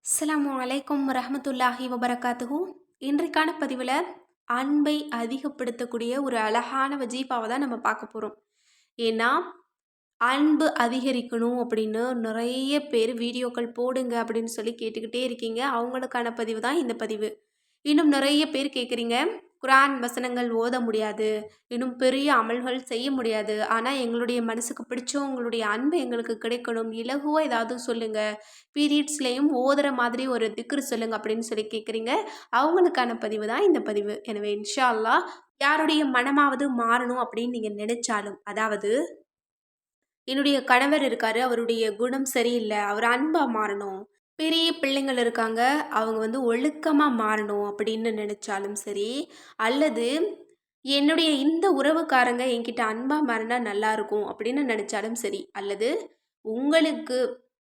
அஸ்ஸலாமு அலைக்கும் வரஹ்மத்துல்லாஹி வபரகாத்துஹு. இன்றைக்கான பதிவில் அன்பை அதிகப்படுத்தக்கூடிய ஒரு அழகான வஜீஃபாவை தான் நம்ம பார்க்க போகிறோம். ஏன்னா அன்பு அதிகரிக்கணும் அப்படின்னு நிறைய பேர் வீடியோக்கள் போடுங்க அப்படின்னு சொல்லி கேட்டுக்கிட்டே இருக்கீங்க. அவங்களுக்கான பதிவு தான் இந்த பதிவு. இன்னும் நிறைய பேர் கேட்குறீங்க, குர்ஆன் வசனங்கள் ஓத முடியாது, இன்னும் பெரிய அமல்கள் செய்ய முடியாது. ஆனால் எங்களுடைய மனசுக்கு பிடிச்சவங்களுடைய அன்பு எங்களுக்கு கிடைக்கணும், இலகுவா ஏதாவது சொல்லுங்க, பீரியட்ஸ்லேயும் ஓதுற மாதிரி ஒரு திக்ரு சொல்லுங்க அப்படின்னு சொல்லி கேட்குறீங்க. அவங்களுக்கான பதிவு தான் இந்த பதிவு. எனவே இன்ஷா அல்லாஹ் யாருடைய மனமாவது மாறணும் அப்படின்னு நீங்கள் நினைச்சாலும், அதாவது என்னுடைய கணவர் இருக்காரு, அவருடைய குணம் சரியில்ல, அவர் அன்பா மாறணும். பெரிய பிள்ளைங்கள் இருக்காங்க, அவங்க ஒழுக்கமா மாறணும் அப்படின்னு நினைச்சாலும் சரி, அல்லது என்னுடைய இந்த உறவுக்காரங்க என்கிட்ட அன்பா மாறினா நல்லாயிருக்கும் அப்படின்னு நினைச்சாலும் சரி, அல்லது உங்களுக்கு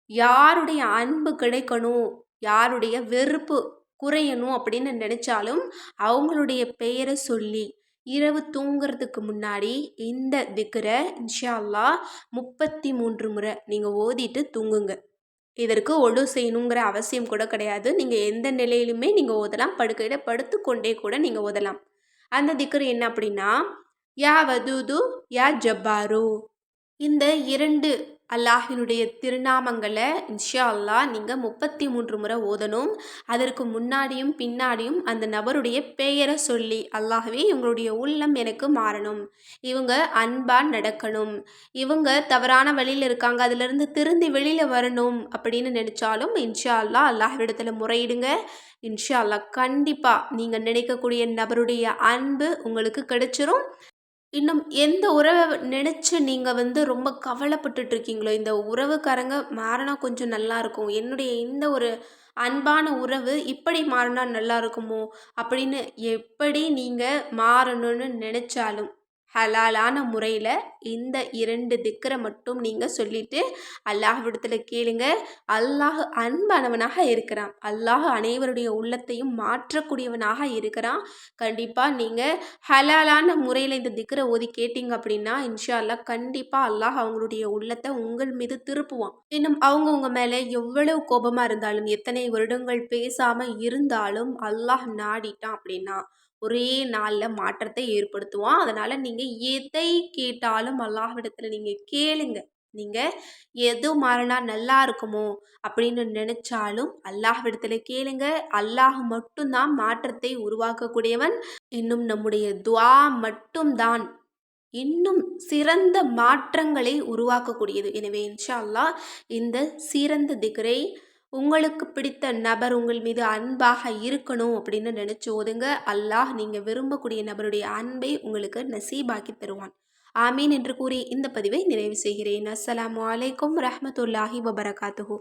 யாருடைய அன்பு கிடைக்கணும், யாருடைய வெறுப்பு குறையணும் அப்படின்னு நினைச்சாலும், அவங்களுடைய பெயரை சொல்லி இரவு தூங்குறதுக்கு முன்னாடி இந்த திக்ர இன்ஷா அல்லாஹ் 33 முறை நீங்கள் ஓதிட்டு தூங்குங்க. இதற்கு ஒழு செய்யணுங்கிற அவசியம் கூட கிடையாது. நீங்கள் எந்த நிலையிலுமே நீங்கள் ஓதலாம். படுக்கையில் படுத்துக்கொண்டே கூட நீங்கள் ஓதலாம். அந்த திக்ர் என்ன அப்படின்னா, யா வதூது யா ஜப்பாரு. இந்த 2 அல்லாஹினுடைய திருநாமங்களை இன்ஷா அல்லாஹ் நீங்கள் 33 முறை ஓதணும். அதற்கு முன்னாடியும் பின்னாடியும் அந்த நபருடைய பெயரை சொல்லி, அல்லாஹ்வே இவங்களுடைய உள்ளம் எனக்கு மாறணும், இவங்க அன்பாக நடக்கணும், இவங்க தவறான வழியில் இருக்காங்க, அதிலிருந்து திருந்தி வெளியில் வரணும் அப்படின்னு நினச்சாலும் இன்ஷா அல்லாஹ் அல்லாஹ்விடத்தில் முறையிடுங்க. இன்ஷா அல்லாஹ் கண்டிப்பாக நீங்கள் நினைக்கக்கூடிய நபருடைய அன்பு உங்களுக்கு கிடைச்சிரும். இன்னும் எந்த உறவை நினச்சி நீங்கள் ரொம்ப கவலைப்பட்டுட்டு இருக்கீங்களோ, இந்த உறவுக்காரங்க மாறினா கொஞ்சம் நல்லாயிருக்கும், என்னுடைய இந்த ஒரு அன்பான உறவு இப்படி மாறினா நல்லா இருக்குமோ அப்படின்னு எப்படி நீங்கள் மாறணும்னு நினச்சாலும், ஹலாலான முறையில் இந்த 2 திக்ரை மட்டும் நீங்கள் சொல்லிட்டு அல்லாஹ்விடத்தில் கேளுங்க. அல்லாஹ் அன்பானவனாக இருக்கிறான். அல்லாஹ் அனைவருடைய உள்ளத்தையும் மாற்றக்கூடியவனாக இருக்கிறான். கண்டிப்பாக நீங்கள் ஹலாலான முறையில் இந்த திக்ரை ஓதி கேட்டிங்க அப்படின்னா இன்ஷா அல்லாஹ் கண்டிப்பாக அல்லாஹ் அவங்களுடைய உள்ளத்தை உங்கள் மீது திருப்புவான். இன்னும் அவங்க உங்கள் மேலே எவ்வளவு கோபமாக இருந்தாலும், எத்தனை வருடங்கள் பேசாமல் இருந்தாலும், அல்லாஹ் நாடிட்டான் அப்படின்னா ஒரே நாளில் மாற்றத்தை ஏற்படுத்துவான். அதனால் நீங்கள் எதை கேட்டாலும் அல்லாஹ்விடத்தில் நீங்கள் கேளுங்க. நீங்கள் எது மாறினா நல்லா இருக்குமோ அப்படின்னு நினைச்சாலும் அல்லாஹ்விடத்தில் கேளுங்க. அல்லாஹ் மட்டும்தான் மாற்றத்தை உருவாக்கக்கூடியவன். இன்னும் நம்முடைய துஆ மட்டும்தான் இன்னும் சிறந்த மாற்றங்களை உருவாக்கக்கூடியது. எனவே இன்ஷா அல்லாஹ் இந்த சிறந்த திக்ரை உங்களுக்கு பிடித்த நபர் உங்கள் மீது அன்பாக இருக்கணும் அப்படின்னு நினச்சி ஓதுங்க. அல்லாஹ் நீங்கள் விரும்பக்கூடிய நபருடைய அன்பை உங்களுக்கு நசீபாக்கி தருவான். ஆமீன் என்று கூறி இந்த பதிவை நிறைவு செய்கிறேன். அஸ்ஸலாமு அலைக்கும் ரஹ்மத்துல்லாஹி வபரகாத்துஹு.